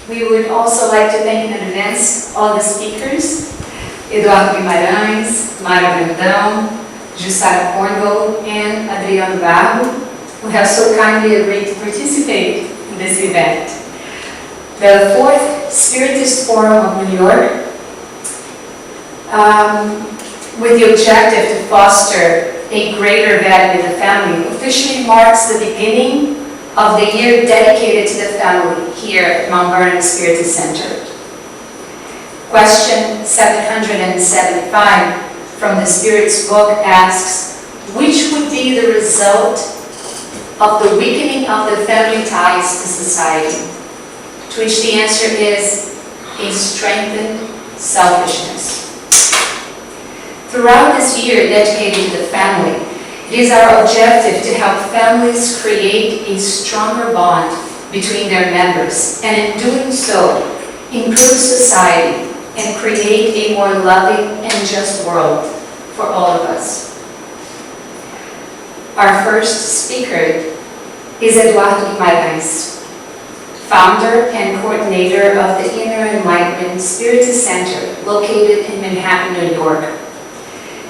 We would also like to thank in advance all the speakers, Eduardo Guimarães, Vernon, Jussara Cornwall, and Adriano Barro, who have so kindly agreed to participate in this event. The 4th Spiritist Forum of New York, with the objective to foster a greater value in the family, officially marks the beginning of the year dedicated to the family here at Mount Vernon Spiritist Center. Question 775 from the Spirit's book asks, which would be the result of the weakening of the family ties to society? To which the answer is a strengthened selfishness. Throughout this year dedicated to the family, it is our objective to help families create a stronger bond between their members, and in doing so, improve society and create a more loving and just world for all of us. Our first speaker is Eduardo Guimarães, founder and coordinator of the Inner Enlightenment Spiritist Center located in Manhattan, New York.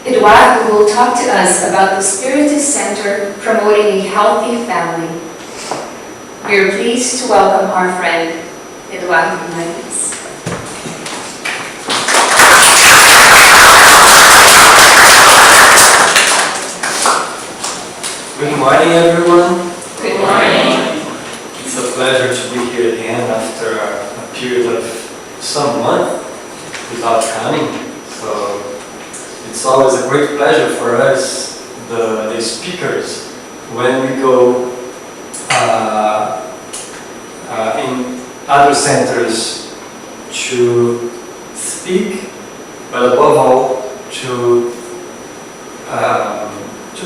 Eduardo will talk to us about the Spiritist Center promoting a healthy family. We are pleased to welcome our friend, Eduardo Guimarães. Good morning, everyone. Good morning. It's a pleasure to be here again after a period of some month without coming. So it's always a great pleasure for us, the speakers, when we go in other centers to speak, but above all to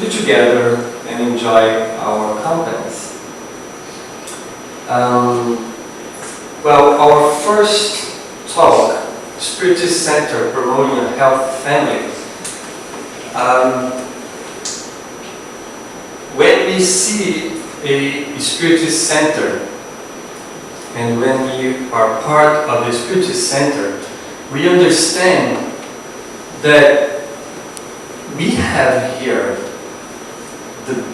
be together and enjoy our companies. Well, our first talk, Spiritist Center Promoting a Healthy Family. When we see a Spiritist Center, and when we are part of the Spiritist Center, we understand that we have here the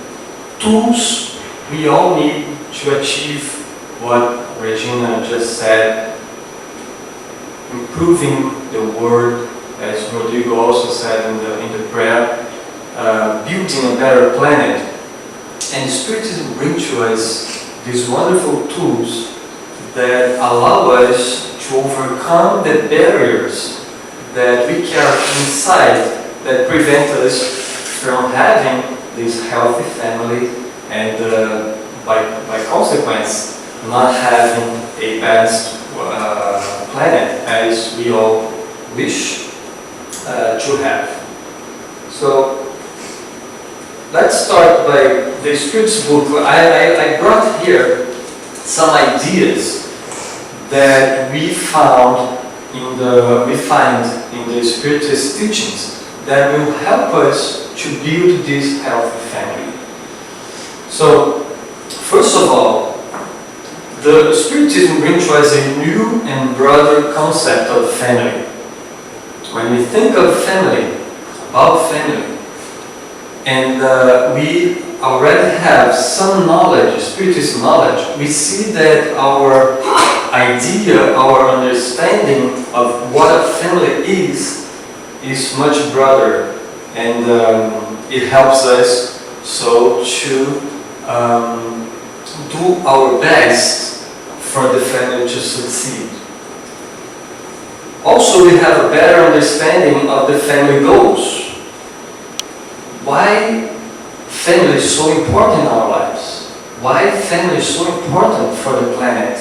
tools we all need to achieve what Regina just said, improving the world, as Rodrigo also said in the prayer, building a better planet. And Spiritism brings to us these wonderful tools that allow us to overcome the barriers that we carry inside that prevent us from having this healthy family and by consequence not having a best planet as we all wish to have. So let's start by the Spirit's book. I brought here some ideas that we find in the Spiritist teachings that will help us to build this healthy family. So, first of all, the Spiritism brings to us a new and broader concept of family. When we think of family, about family, and we already have some knowledge, Spiritist knowledge, we see that our idea, our understanding of what a family is much broader, and it helps us so to do our best for the family to succeed. Also, we have a better understanding of the family goals. Why family is so important in our lives? Why family is so important for the planet?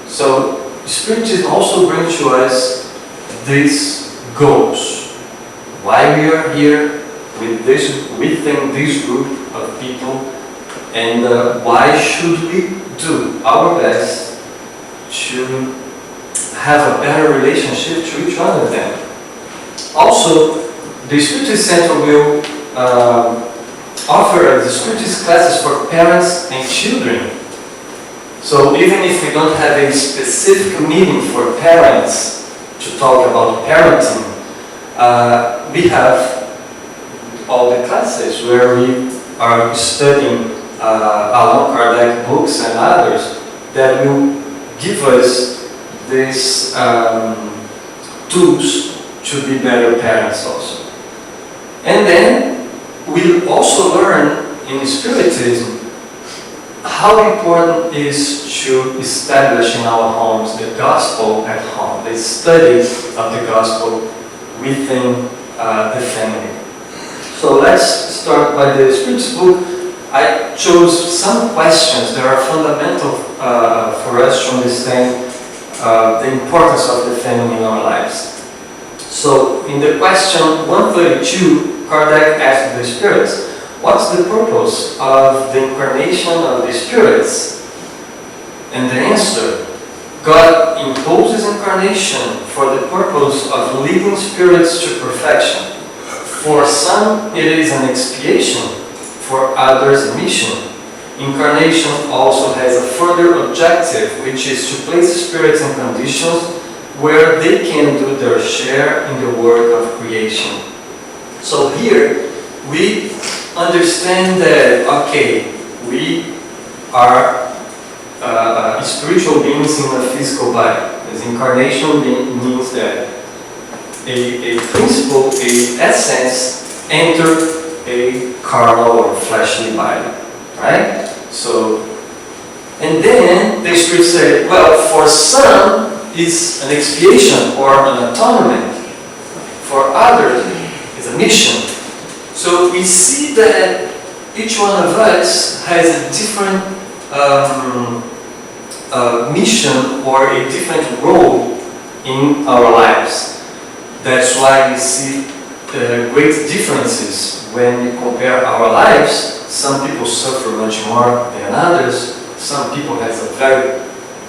So, Spiritism also brings to us these goals. Why we are here within this group of people, and why should we do our best to have a better relationship to each one of them. Also, the Spiritist Center will offer the Spiritist classes for parents and children. So even if we don't have a specific meeting for parents to talk about parenting, we have all the classes where we are studying Allan Kardec books and others that will give us these tools to be better parents also. And then we also learn in Spiritism how important it is to establish in our homes the gospel at home, the study of the gospel within the family. So let's start by the Spiritist book. I chose some questions that are fundamental for us to understand the importance of the family in our lives. So in the question 132, Kardec asked the spirits, what's the purpose of the incarnation of the spirits? And the answer, God imposes incarnation for the purpose of leading spirits to perfection. For some, it is an expiation, for others, a mission. Incarnation also has a further objective, which is to place spirits in conditions where they can do their share in the work of creation. So here, we understand that, okay, we are spiritual beings in a physical body. As incarnation means that a principle, a essence, enter a carnal or fleshly body, right? So, and then the Spirit said, well, for some is an expiation or an atonement, for others is a mission. So we see that each one of us has a different mission or a different role in our lives. That's why we see great differences when we compare our lives. Some people suffer much more than others. Some people have a very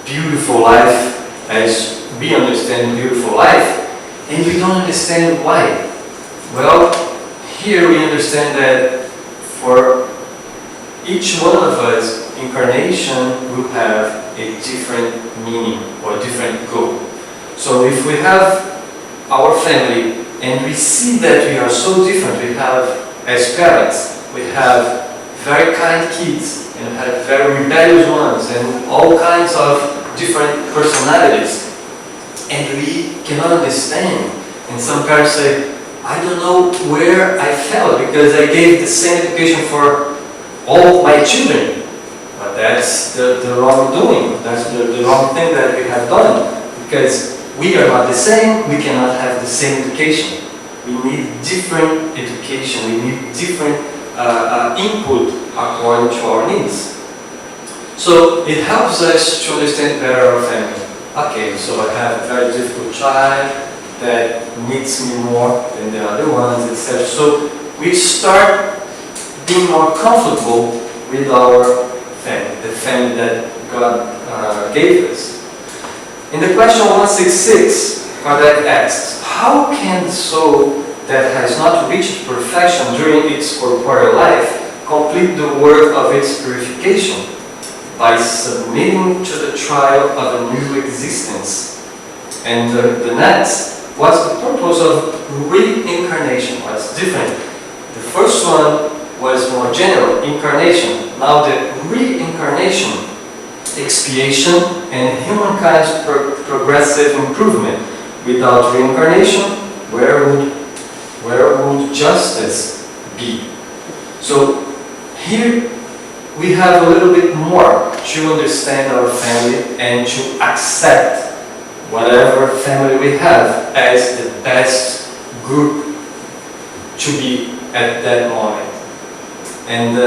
beautiful life, as we understand beautiful life, and we don't understand why. Well, here we understand that for each one of us, incarnation will have a different meaning or a different goal. So if we have our family and we see that we are so different, we have, as parents, we have very kind kids and we have very rebellious ones and all kinds of different personalities, and we cannot understand. And some parents say, I don't know where I fell because I gave the same education for all my children. But that's the wrong doing. That's the wrong thing that we have done. Because we are not the same, we cannot have the same education. We need different education, we need different input according to our needs. So it helps us to understand better our family. Okay, so I have a very difficult child that needs me more than the other ones, etc. So we start being more comfortable with our family, the family that God gave us. In the question 166, Kardec asks, how can the soul that has not reached perfection during its corporeal life complete the work of its purification? By submitting to the trial of a new existence. And the next, what's the purpose of reincarnation? What's different? The first one was more general, incarnation. Now the reincarnation, expiation and humankind's progressive improvement. Without reincarnation, where would justice be? So here we have a little bit more to understand our family and to accept whatever family we have as the best group to be at that moment. And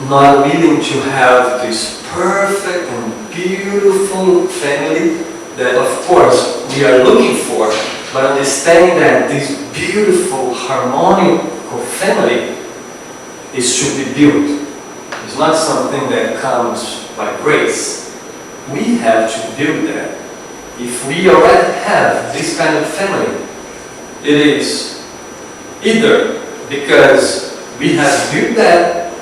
not willing to have this perfect and beautiful family that of course we are looking for, but understanding that this beautiful, harmonical family should be built. It's not something that comes by grace. We have to build that. If we already have this kind of family, it is either because we have built that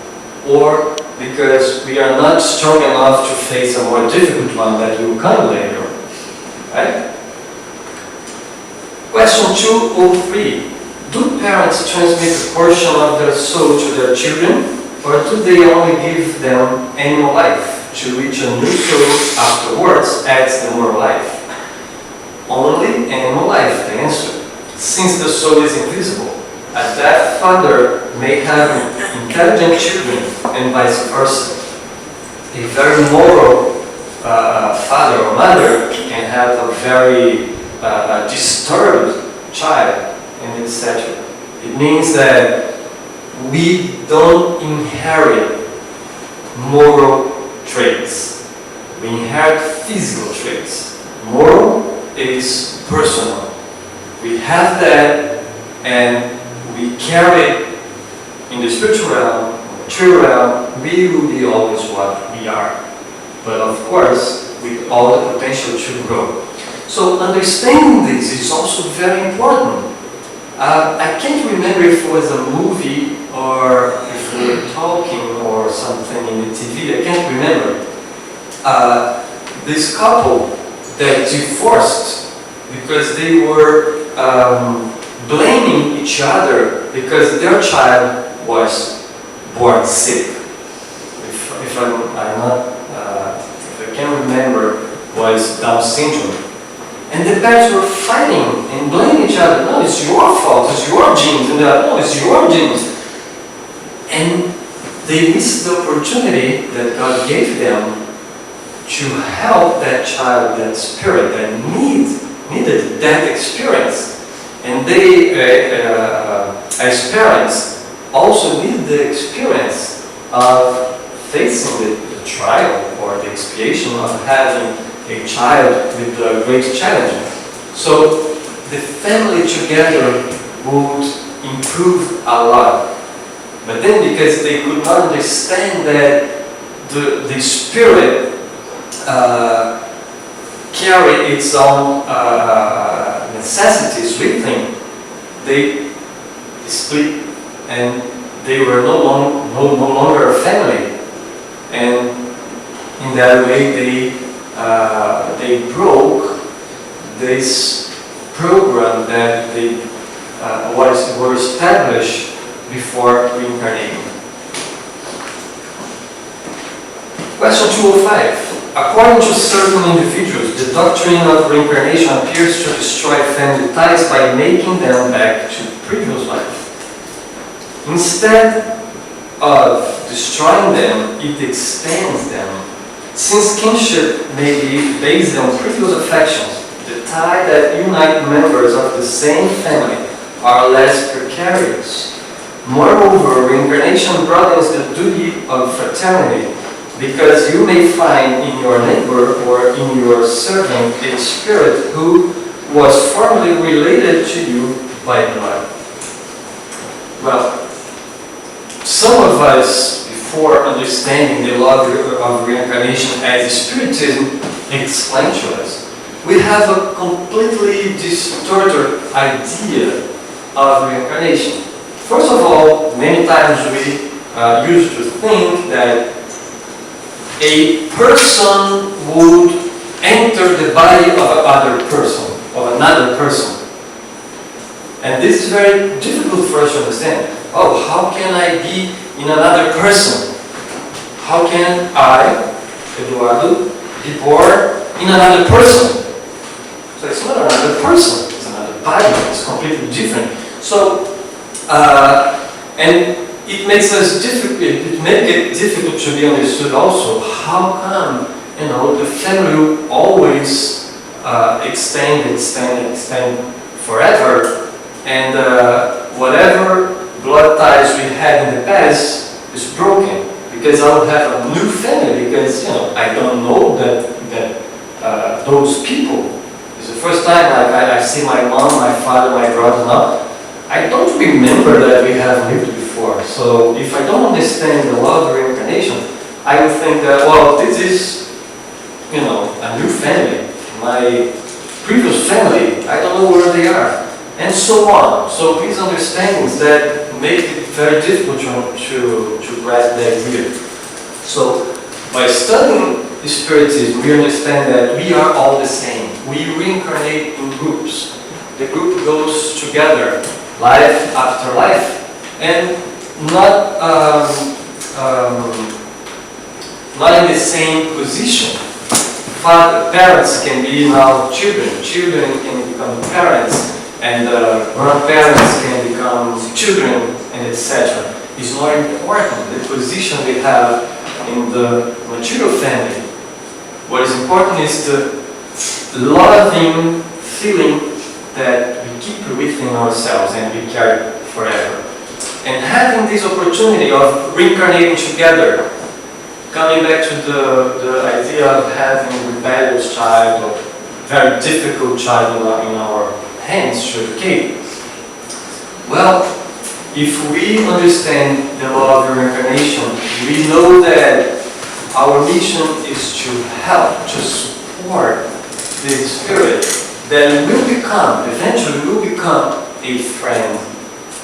or because we are not strong enough to face a more difficult one that will come later. Right? Question 203. Do parents transmit a portion of their soul to their children, or do they only give them animal life, to which a new soul afterwards adds the more life? Only animal life, the answer. Since the soul is invisible, a deaf father may have intelligent children, and vice versa. A very moral father or mother can have a very disturbed child, and etc. It means that we don't inherit moral traits. We inherit physical traits. Moral is personal. We have that, and we carry it in the spiritual realm, material realm. We will be always what we are. But of course, with all the potential to grow. So understanding this is also very important. I can't remember if it was a movie or if we were talking or something in the TV. I can't remember. This couple that divorced because they were blaming each other because their child was born sick. If I can remember, was Down syndrome. And the parents were fighting and blaming each other. No, it's your fault, it's your genes. And they're like, no, it's your genes. And they missed the opportunity that God gave them to help that child, that spirit that needed that experience. And they, as parents, also need the experience of facing the trial or the expiation of having a child with a great challenge. So the family together would improve a lot. But then because they could not understand that the spirit carry its own necessities with him, they split and they were no longer a family. And in that way they broke this program that they were established before reincarnating. Question 205. According to certain individuals, the doctrine of reincarnation appears to destroy family ties by making them back to previous life. Instead of destroying them, it expands them. Since kinship may be based on previous affections, the tie that unite members of the same family are less precarious. Moreover, reincarnation broadens the duty of fraternity, because you may find in your neighbor or in your servant a spirit who was formerly related to you by blood. Well, some of us, before understanding the law of reincarnation as Spiritism explained to us, we have a completely distorted idea of reincarnation. First of all, many times we used to think that a person would enter the body of another person. And this is very difficult for us to understand. Oh, how can I be in another person? How can I, Eduardo, be born in another person? So it's not another person, it's another body, it's completely different. So, and it makes it difficult to be understood also. How come, the family will always extend forever, and whatever blood ties we had in the past is broken, because I don't have a new family, because I don't know that those people. It's the first time I see my mom, my father, my brother now. I don't remember that we have lived before. So if I don't understand the law of reincarnation, I would think that, well, this is a new family. My previous family, I don't know where they are, and so on. So these understandings that make it very difficult to grasp the idea. So, by studying Spiritism, we understand that we are all the same. We reincarnate in groups. The group goes together, life after life, and not in the same position. Parents can be now children, children can become parents, and grandparents can become children, and etc. It's not important the position we have in the material family. What is important is the loving feeling that we keep within ourselves and we carry forever. And having this opportunity of reincarnating together, coming back to the idea of having a rebellious child or very difficult child in our hands to educate. Well, if we understand the law of reincarnation, we know that our mission is to help, to support the spirit that will become, eventually will become a friend,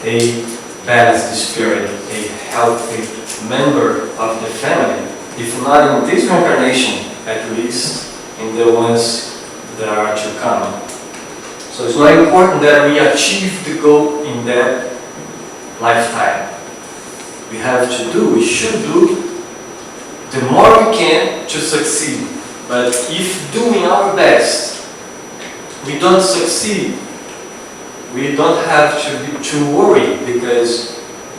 a balanced spirit, a healthy member of the family. If not in this reincarnation, at least in the ones that are to come. So it's very important that we achieve the goal in that lifetime. We have to do, we should do the more we can to succeed. But if doing our best, we don't succeed, we don't have to worry, because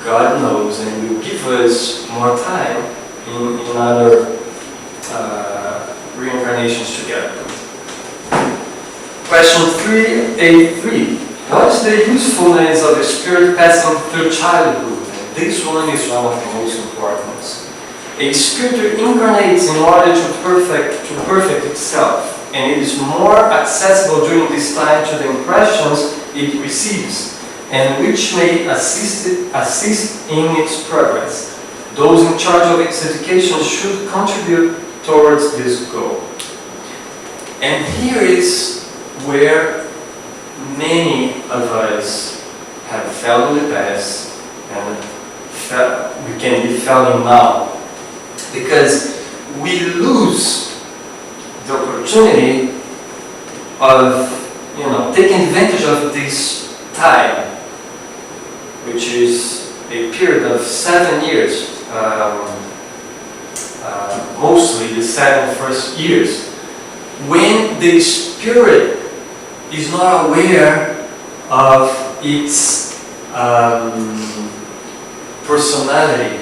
God knows and will give us more time in other reincarnations together. Question 3A3. What is the usefulness of the spirit passing through childhood? And this one is one of the most important. A spirit incarnates in order to perfect itself, and it is more accessible during this time to the impressions it receives, and which may assist in its progress. Those in charge of its education should contribute towards this goal. And here is where many of us have failed in the past, and we can be failing now, because we lose the opportunity of taking advantage of this time, which is a period of 7 years, mostly the 7 first years, when the spirit is not aware of its personality,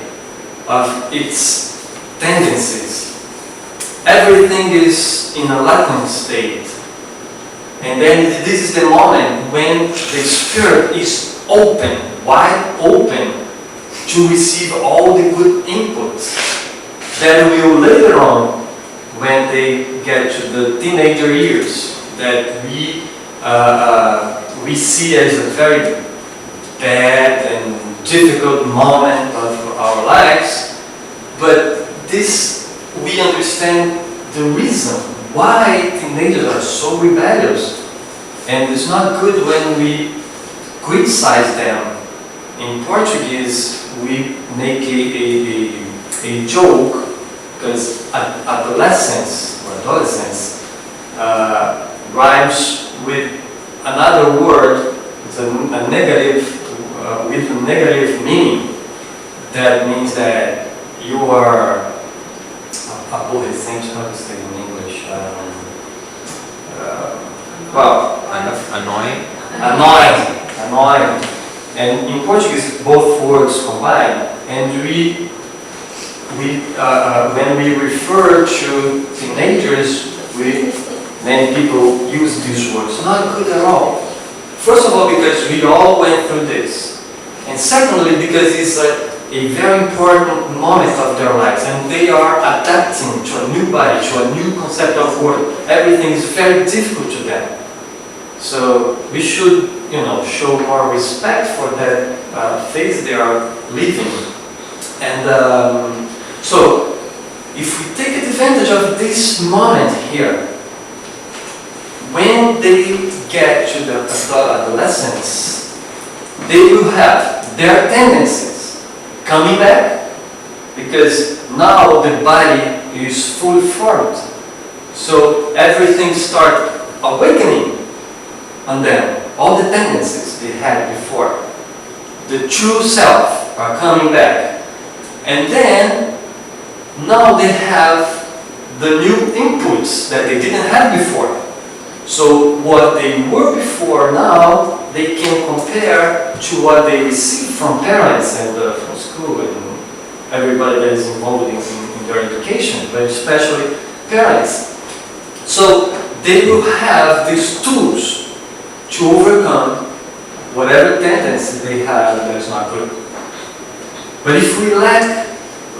of its tendencies. Everything is in a latent state. And then this is the moment when the spirit is open, wide open, to receive all the good inputs that will later on, when they get to the teenager years, that we see as a very bad and difficult moment of our lives, but this, we understand the reason why teenagers are so rebellious, and it's not good when we criticize them. In Portuguese, we make a joke, because adolescence rhymes with another word, it's a negative, with a negative meaning. That means that you are aborrecente, how to say in English? Annoying. And in Portuguese, both words combine. And when we refer to teenagers, many people use these words. Not good at all. First of all, because we all went through this. And secondly, because it's a very important moment of their lives, and they are adapting to a new body, to a new concept of world. Everything is very difficult to them. So we should, show more respect for that phase they are living. And so, if we take advantage of this moment here, when they get to the adolescence, they will have their tendencies coming back, because now the body is fully formed. So everything starts awakening on them. All the tendencies they had before. The true self are coming back. And then, now they have the new inputs that they didn't have before. So what they were before, now they can compare to what they received from parents and from school and everybody that is involved in their education, but especially parents. So they will have these tools to overcome whatever tendency they have that is not good. But if we lack,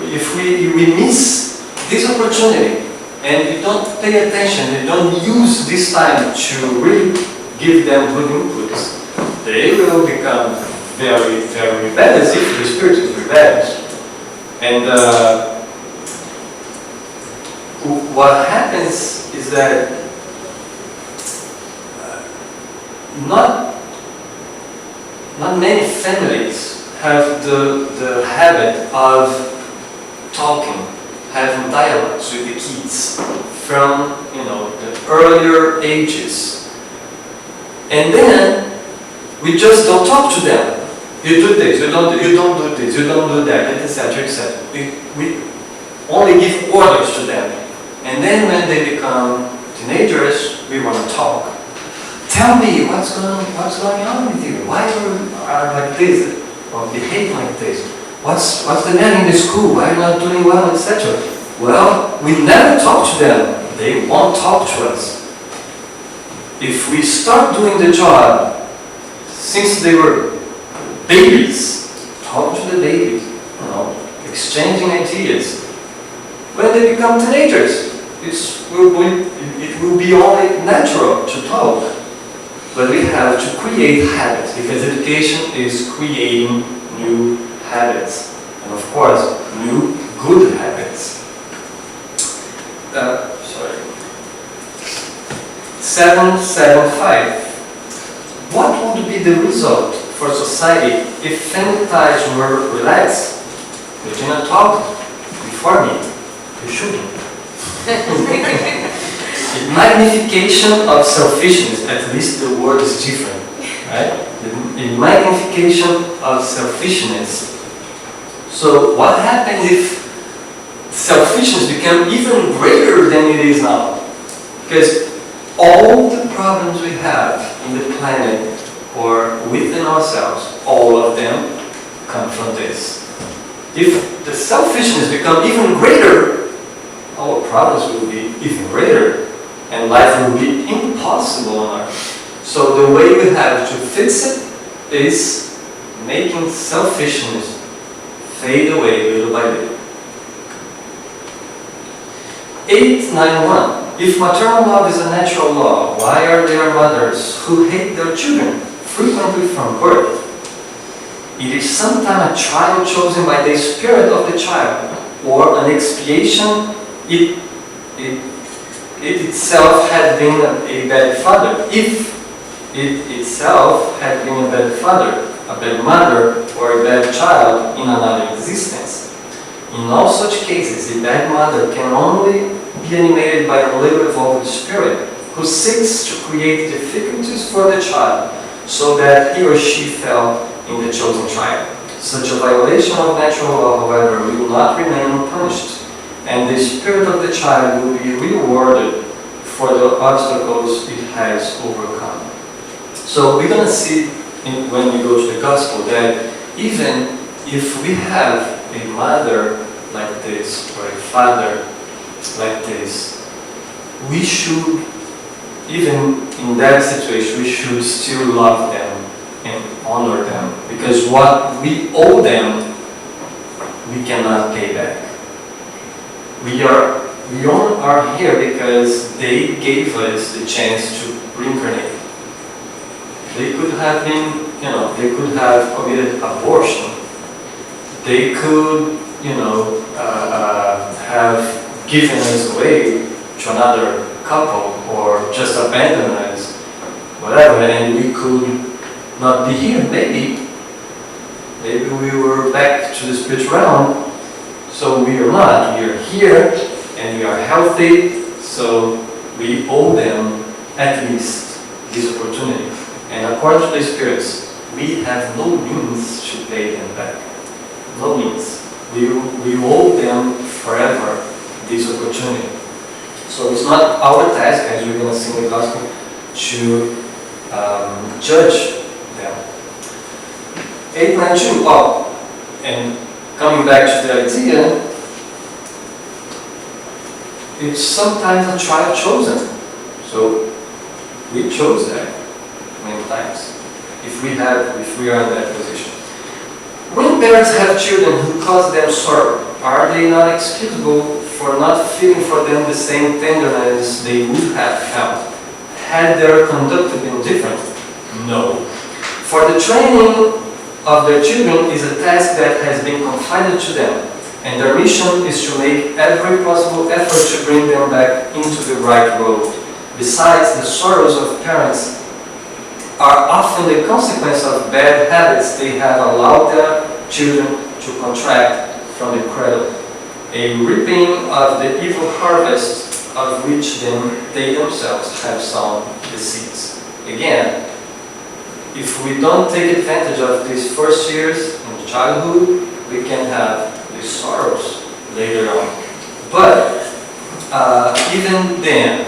if we miss this opportunity and we don't pay attention, we don't use this time to really give them good inputs, they will become very, very rebellious if the spirit is rebellious. And what happens is that not many families have the habit of talking, having dialogues with the kids from the earlier ages. And then we just don't talk to them. You do this, you don't do this, you don't do that, etc., etc. We only give orders to them. And then when they become teenagers, we want to talk. Tell me what's going on with you. Why you are like this or behave like this? What's the matter in the school? Why are you not doing well, etc. Well, we never talk to them. They won't talk to us. If we start doing the job since they were babies, talk to the babies, exchanging ideas. When they become teenagers, it will be only natural to talk. But we have to create habits, because education is creating new habits. And of course, new good habits. 775. What would be the result for society if family ties were relaxed? You didn't talk before me. You shouldn't. Magnification of selfishness, at least the word is different, right? The magnification of selfishness. So what happens if selfishness becomes even greater than it is now? Because all the problems we have in the planet or within ourselves, all of them come from this. If the selfishness becomes even greater, our problems will be even greater, and life will be impossible on Earth. So the way we have to fix it is making selfishness fade away little by little. 891. If maternal love is a natural law, why are there mothers who hate their children, frequently from birth? It is sometimes a child chosen by the spirit of the child, or an expiation it itself had been a bad father. If it itself had been a bad father, a bad mother, or a bad child in another existence. In all such cases, a bad mother can only be animated by a little evolved spirit who seeks to create difficulties for the child so that he or she fell in the chosen tribe. Such a violation of natural law, however, will not remain unpunished, and the spirit of the child will be rewarded for the obstacles it has overcome. So we're going to see when we go to the Gospel that even if we have a mother like this or a father like this, we should, even in that situation, we should still love them and honor them, because what we owe them, we cannot pay back. We are here because they gave us the chance to reincarnate. They could have been, they could have committed abortion. They could, have given us away to another couple or just abandon us, whatever, and we could not be here. Maybe we were back to the spiritual realm. So we are not. We are here and we are healthy, so we owe them at least this opportunity. And according to the spirits, we have no means to pay them back. No means. We owe them forever this opportunity. So it's not our task, as we're going to sing the gospel, to judge them. 892. Oh, and coming back to the idea, it's sometimes a child chosen. So we chose that many times. If we are in that position. When parents have children who cause them sorrow, are they not excusable for not feeling for them the same tenderness they would have felt had their conduct been different? No. For the training of their children is a task that has been confided to them, and their mission is to make every possible effort to bring them back into the right road. Besides, the sorrows of parents are often the consequence of bad habits they have allowed their children to contract from the cradle, a reaping of the evil harvest of which they themselves have sown the seeds. Again, if we don't take advantage of these first years in childhood, we can have these sorrows later on. But even then,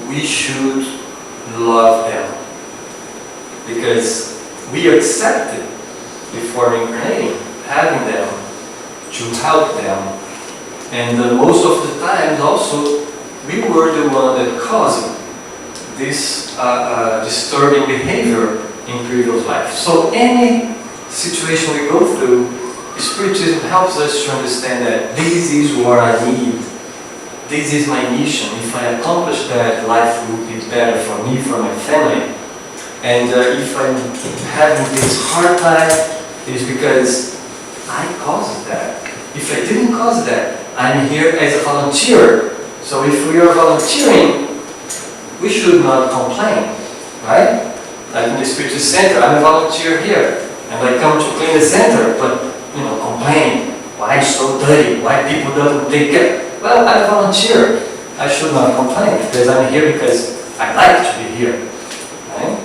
we should love them, because we accepted before incarnating, having them, to help them. And most of the times also, we were the one that caused this disturbing behavior in previous life. So any situation we go through, Spiritism helps us to understand that this is what I need. This is my mission. If I accomplish that, life will be better for me, for my family. And if I'm having this hard time, it's because I caused that. If I didn't cause that, I'm here as a volunteer. So if we are volunteering, we should not complain, right? Like in the Spiritist Center, I'm a volunteer here, and I come to clean the center, but complain. Why it's so dirty? Why people don't take care? Well, I'm a volunteer. I should not complain, because I'm here because I like to be here, right?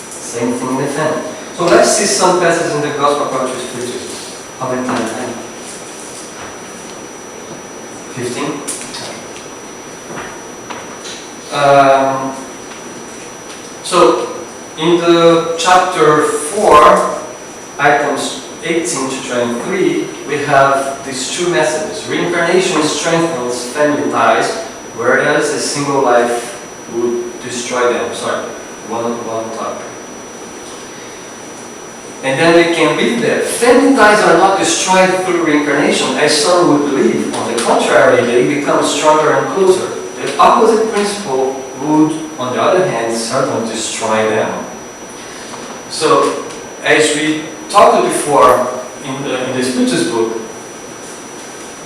Same thing in the family. So let's see some passages in the Gospel according to Spiritism. How many times? 15? So in the chapter 4, items 18 to 23, we have these two messages. Reincarnation strengthens family ties, whereas a single life would destroy them. Sorry, one topic. And then we can read that family ties are not destroyed through reincarnation, as some would believe. On the contrary, they become stronger and closer. The opposite principle would, on the other hand, certainly destroy them. So, as we talked before in the Spiritist book,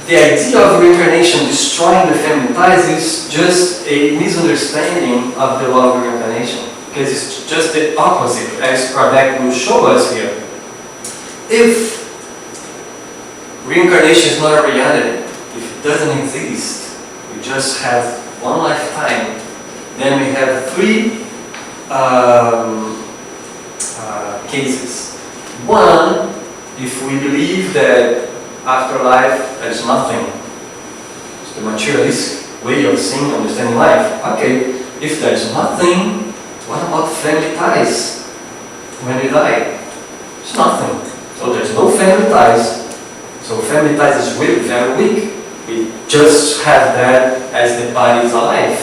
the idea of reincarnation destroying the family ties is just a misunderstanding of the law of reincarnation. Because it's just the opposite, as Kardec will show us here. If reincarnation is not a reality, if it doesn't exist, we just have one lifetime, then we have three cases. One, if we believe that after life there is nothing. It's the materialist way of seeing, understanding life. Okay, if there is nothing, what about family ties when we die? It's nothing. So there's no family ties. So family ties is really very weak. We just have that as the body is alive.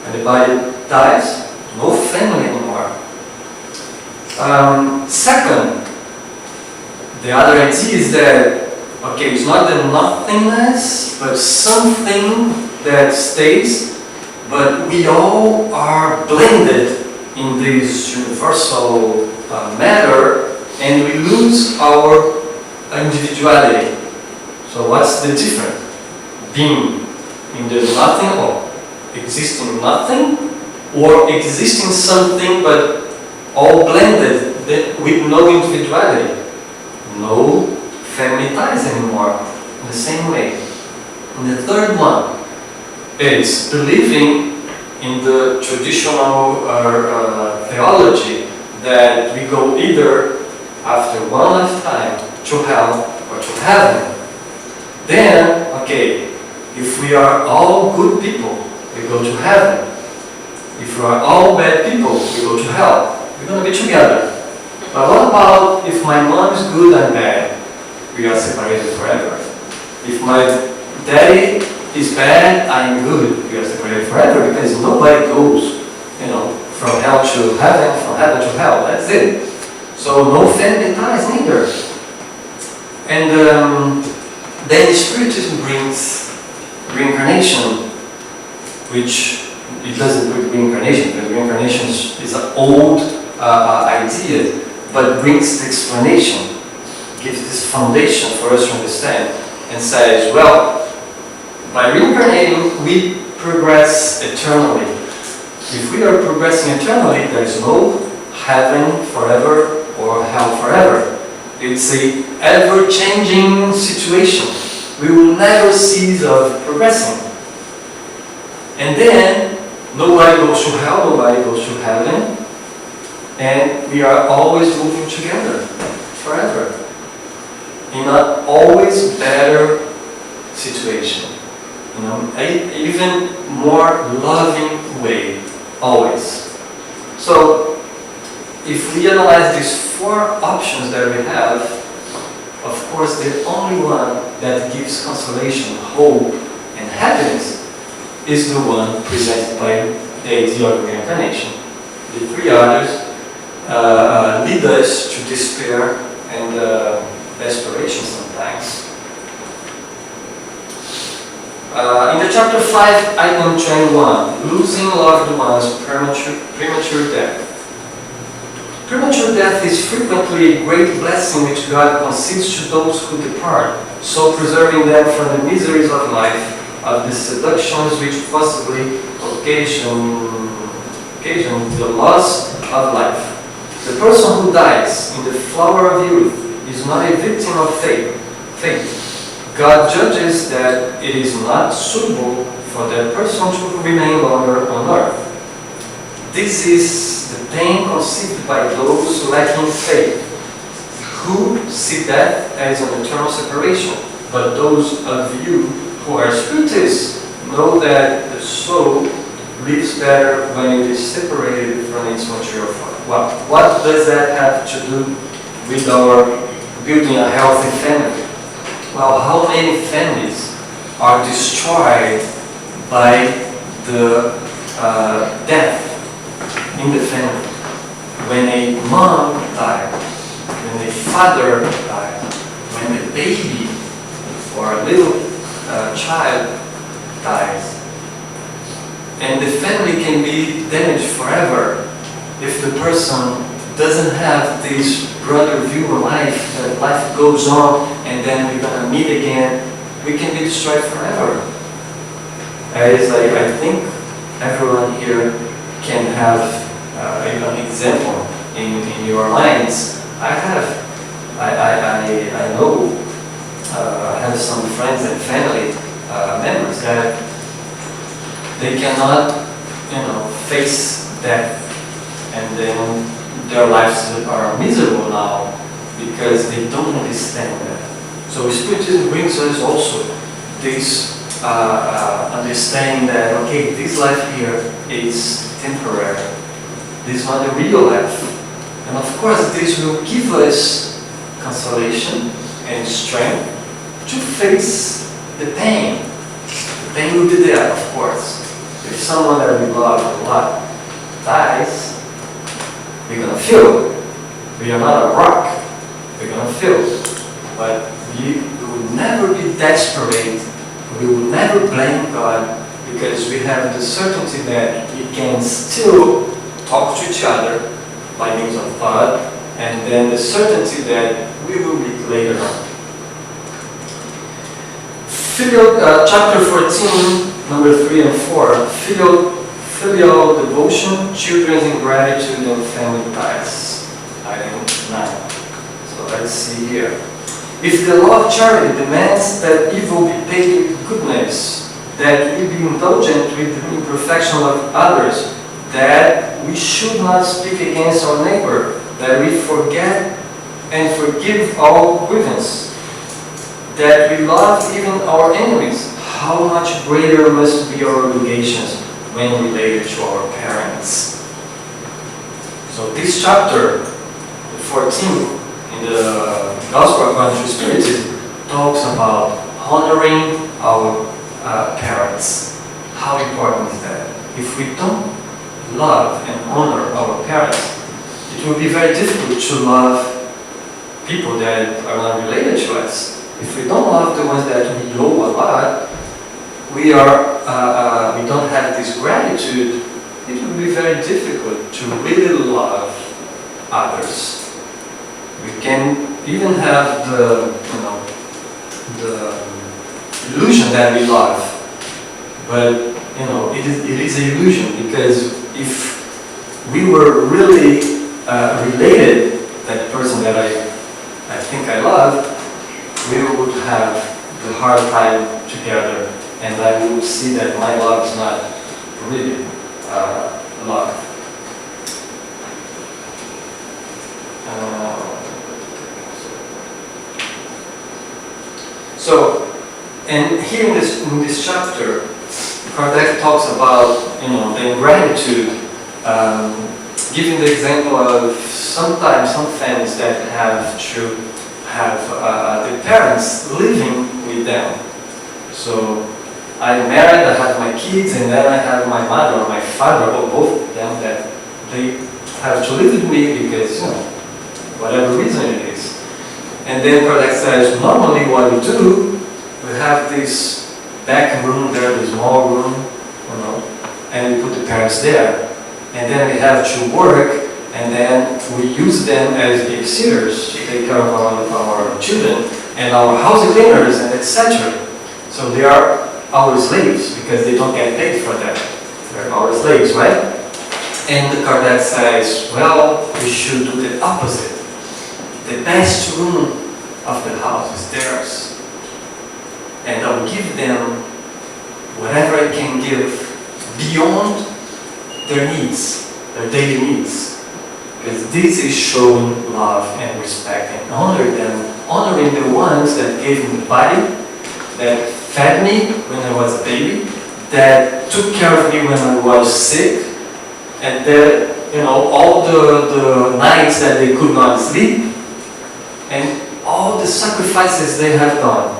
When the body dies, no family anymore. Second, the other idea is that, okay, it's not the nothingness, but something that stays, but we all are blended in this universal matter, and we lose our individuality. So what's the difference? Being in the nothing, or existing nothing, or existing something but all blended with no individuality, no family ties anymore. the same way. And the third one is believing in the traditional theology that we go either after one lifetime to hell or to heaven. Then, okay, if we are all good people, we go to heaven. If we are all bad people, we go to hell. We're going to be together. But what about if my mom is good and bad? We are separated forever. If my daddy is bad, I'm good. We are separated forever because nobody goes, from hell to heaven, from heaven to hell. That's it. So no family ties neither. And then Spiritism brings reincarnation, which it doesn't bring reincarnation, because reincarnation is an old idea, but brings the explanation, gives this foundation for us to understand, and says, well, by reincarnating, we progress eternally. If we are progressing eternally, there is no heaven forever or hell forever. It's an ever-changing situation. We will never cease of progressing. And then, nobody goes to hell, nobody goes to heaven, and we are always moving together, forever, in an always better situation, even more loving way, always. So, if we analyze these four options that we have, of course, the only one that gives consolation, hope, and happiness is the one presented by the idea of reincarnation. The three others lead us to despair and desperation sometimes. In the chapter 5, item 21, losing loved ones, premature death. Premature death is frequently a great blessing which God concedes to those who depart, so preserving them from the miseries of life, of the seductions which possibly occasion the loss of life. The person who dies in the flower of youth is not a victim of fate. God judges that it is not suitable for that person to remain longer on earth. This is the pain conceived by those lacking faith, who see death as an eternal separation. But those of you who are Spiritists know that the soul lives better when it is separated from its material form. Well, what does that have to do with our building a healthy family? Well, how many families are destroyed by the death in the family? When a mom died, when a father died, when a baby or a little child dies. And the family can be damaged forever if the person doesn't have this broader view of life, that life goes on and then we're going to meet again. We can be destroyed forever. As I think everyone here can have an example in your minds. I know I have some friends and family members that they cannot, face death, and then their lives are miserable now because they don't understand that. So Spiritism brings us also this understanding that, okay, this life here is temporary. This is not the real life. And of course, this will give us consolation and strength to face the pain. The pain will be there, of course. If someone that we love a lot dies, we're going to feel it. We are not a rock. We're going to feel it. But we will never be desperate. We will never blame God, because we have the certainty that we can still talk to each other by means of thought, and then the certainty that we will meet later on. Chapter 14, number 3 and 4, filial devotion, children's ingratitude, and family ties. Item 9. So let's see here. If the law of charity demands that evil be paid with goodness, that we be indulgent with the imperfection of others, that we should not speak against our neighbor, that we forget and forgive all grievance, that we love even our enemies, how much greater must be our obligations when related to our parents. So this chapter, 14, in the Gospel according to Spiritism, talks about honoring our parents. How important is that? If we don't love and honor our parents, it will be very difficult to love people that are not related to us. If we don't love the ones that we know a lot, we don't have this gratitude, it will be very difficult to really love others. We can even have the illusion that we love, but it is an illusion, because if we were really related, that person that I think I love, we would have the hard time together, and I would see that my love is not really love. So, and here in this chapter, Kardec talks about the ingratitude, giving the example of sometimes some families that have to have the parents living with them. So I'm married, I have my kids, and then I have my mother or my father, or both of them, that they have to live with me because, whatever reason it is. And then Kardec says, normally what we do, we have this back room there, this small room, and we put the parents there. And then we have to work, and then we use them as babysitters to take care of our children, and our house cleaners, and etc. So they are our slaves, because they don't get paid for that. They're our slaves, right? And Kardec says, well, we should do the opposite. The best room of the house is theirs. And I'll give them whatever I can give beyond their needs, their daily needs. Because this is showing love and respect and honoring the ones that gave me the body, that fed me when I was a baby, that took care of me when I was sick, and that, all the nights that they could not sleep, and all the sacrifices they have done.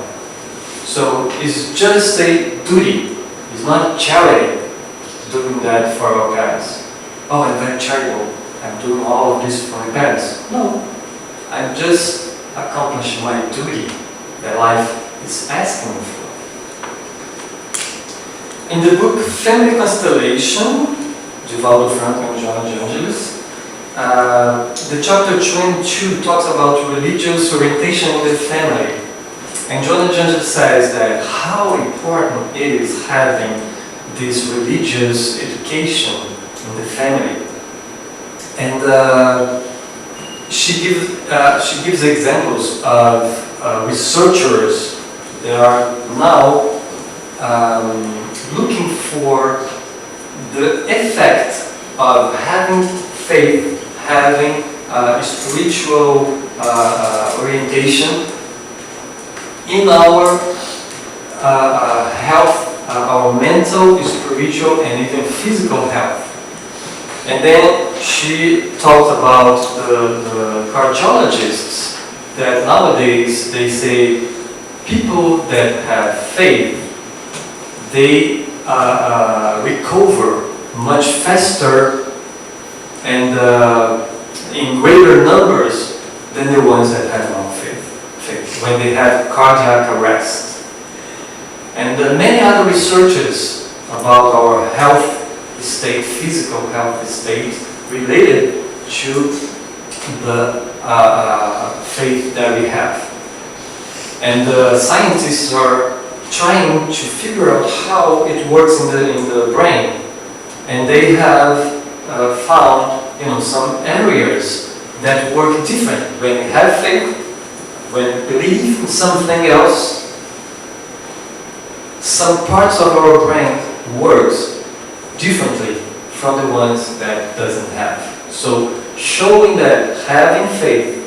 So it's just a duty, it's not charity doing that for our parents. Oh, I'm very charitable, I'm doing all of this for my parents. No, I'm just accomplishing my duty that life is asking for. In the book Family Constellation, Eduardo Guimarães and John de Angelis, the chapter 22 talks about religious orientation in the family. And John de Angelis says that how important it is having this religious education in the family. And she gives examples of researchers that are now looking for the effect of having faith, having spiritual orientation in our health, our mental, spiritual, and even physical health. And then she talked about the cardiologists, that nowadays they say people that have faith, they recover much faster and in greater numbers than the ones that have no faith, when they have cardiac arrest. And many other researches about our health state, physical health state, related to the faith that we have. And the scientists are trying to figure out how it works in the brain. And they have found some areas that work different. When we have faith, when we believe in something else, some parts of our brain works differently from the ones that doesn't have. So showing that having faith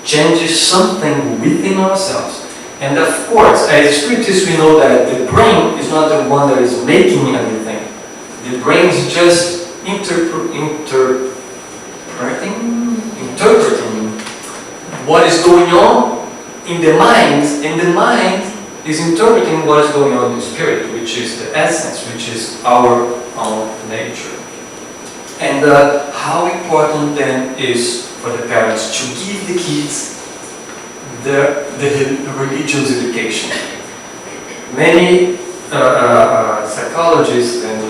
changes something within ourselves. And of course, as Spiritists, we know that the brain is not the one that is making everything. The brain is just interpreting what is going on in the mind, and the mind is interpreting what is going on in the spirit, which is the essence, which is our own nature. And how important then is for the parents to give the kids the religious education. Many psychologists and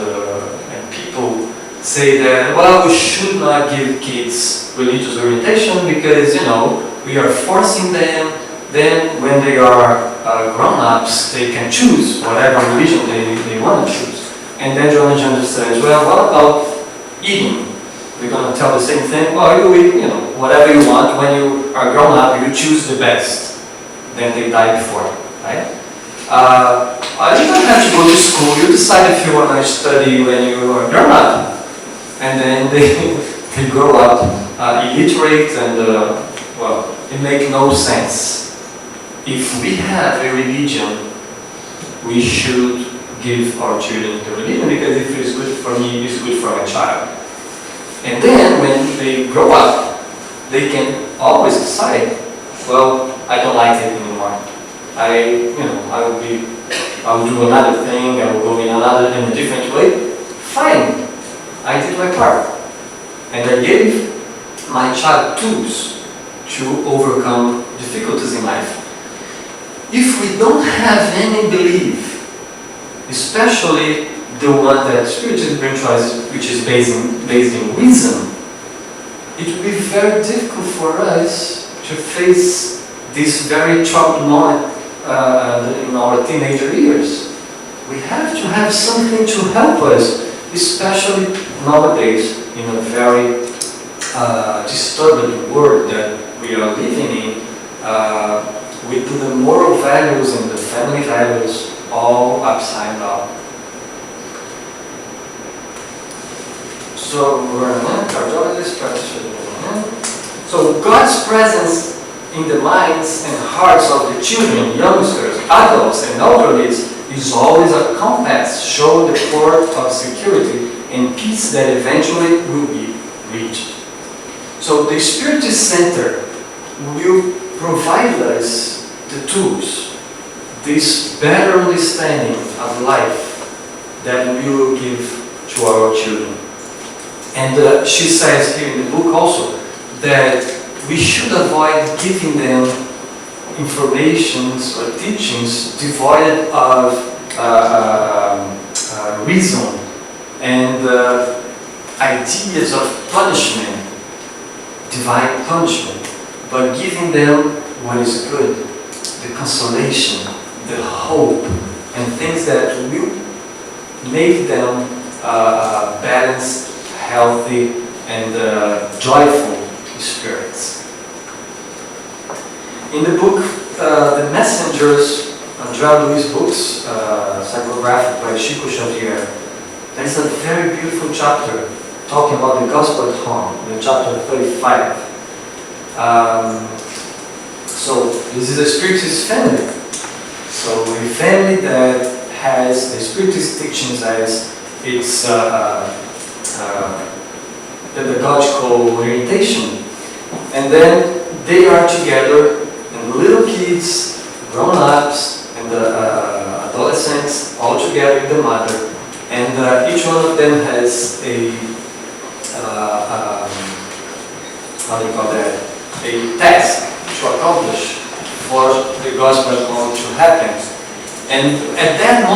people say that, well, we should not give kids religious orientation because, we are forcing them. Then when they are grown-ups, they can choose whatever religion they want to choose. And then John says, well, what about eating? We're going to tell the same thing. Well, you eat, whatever you want. When you are grown up, you choose the best. Then they die before, right? You don't have to go to school. You decide if you want to study when you are grown up. And then they grow up illiterate and, it makes no sense. If we have a religion, we should give our children the religion, because if it's good for me, it's good for my child. And then when they grow up, they can always decide, well, I don't like it anymore. I will do another thing, I will go in a different way. Fine, I did my part. And I gave my child tools to overcome difficulties in life. If we don't have any belief, especially the one that Spiritism brings to us, which is based in reason, it will be very difficult for us to face this very troubled moment in our teenager years. We have to have something to help us, especially nowadays in a very disturbed world that we are living in, with the moral values and the family values all upside down. So God's presence in the minds and hearts of the children, youngsters, adults, and elderly is always a compass showing the port of security and peace that eventually will be reached. So the Spiritist Center will provide us the tools, this better understanding of life that we will give to our children. And she says here in the book also that we should avoid giving them informations or teachings devoid of reason and ideas of punishment, divine punishment, but giving them what is good, the consolation, the hope, and things that will make them balanced, healthy, and joyful spirits. In the book, The Messengers, Eduardo Guimarães' books, psychographic by Chico Xavier, there is a very beautiful chapter talking about the gospel at home, in chapter 35. So this is a Spiritist family. So a family that has the Spiritist teachings as its pedagogical orientation. And then they are together, and little kids, grown-ups, and adolescents all together with the mother. And each one of them has a a task to accomplish for the gospel to happen. And at that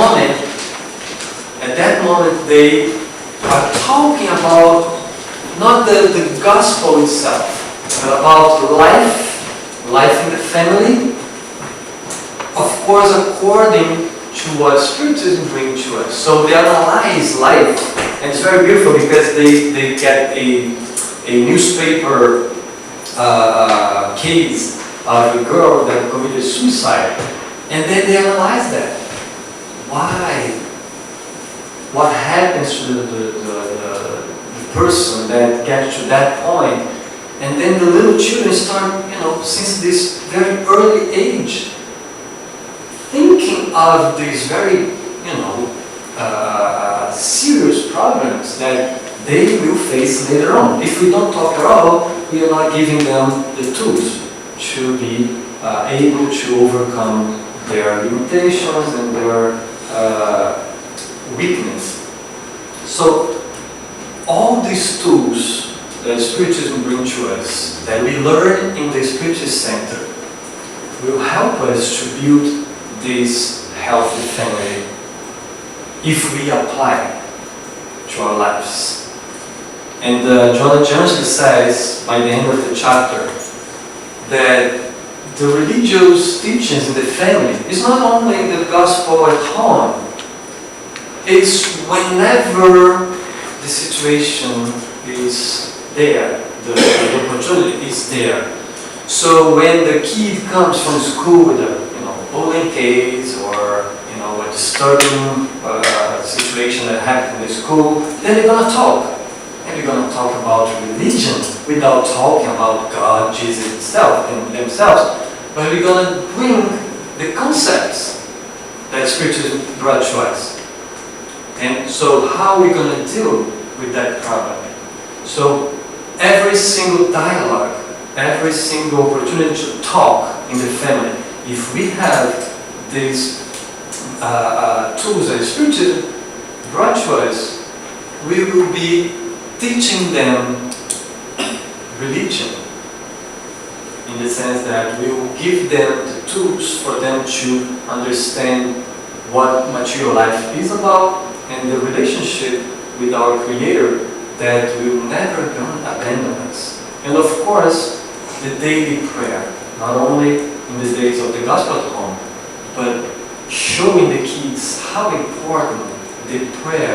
moment they are talking about not the gospel itself, but about life in the family, of course according to what Spiritism brings to us. So they analyze life, and it's very beautiful because they get a newspaper case of a girl that committed suicide. And then they analyze that. Why? What happens to the person that gets to that point? And then the little children start, since this very early age, thinking of these very, serious problems that they will face later on. If we don't talk at all, we are not giving them the tools to be able to overcome their limitations and their weakness. So all these tools that Spiritism brings to us, that we learn in the Spiritist Center, will help us to build this healthy family if we apply to our lives. And Jonah Johnson says, by the end of the chapter, that the religious teachings in the family is not only the gospel at home, it's whenever the situation is there, the opportunity is there. So when the kid comes from school with a bullying case or a disturbing situation that happened in the school, then they're gonna talk. And they're gonna talk about religion without talking about God, Jesus itself, and themselves. But we're gonna bring the concepts that Spiritism brought to us. And so how are we gonna deal with that problem? So every single dialogue, every single opportunity to talk in the family, if we have these tools that Spiritism brought to us, we will be teaching them religion, in the sense that we will give them the tools for them to understand what material life is about and the relationship with our Creator that will never abandon us. And of course, the daily prayer, not only in the days of the Gospel at home, but showing the kids how important the prayer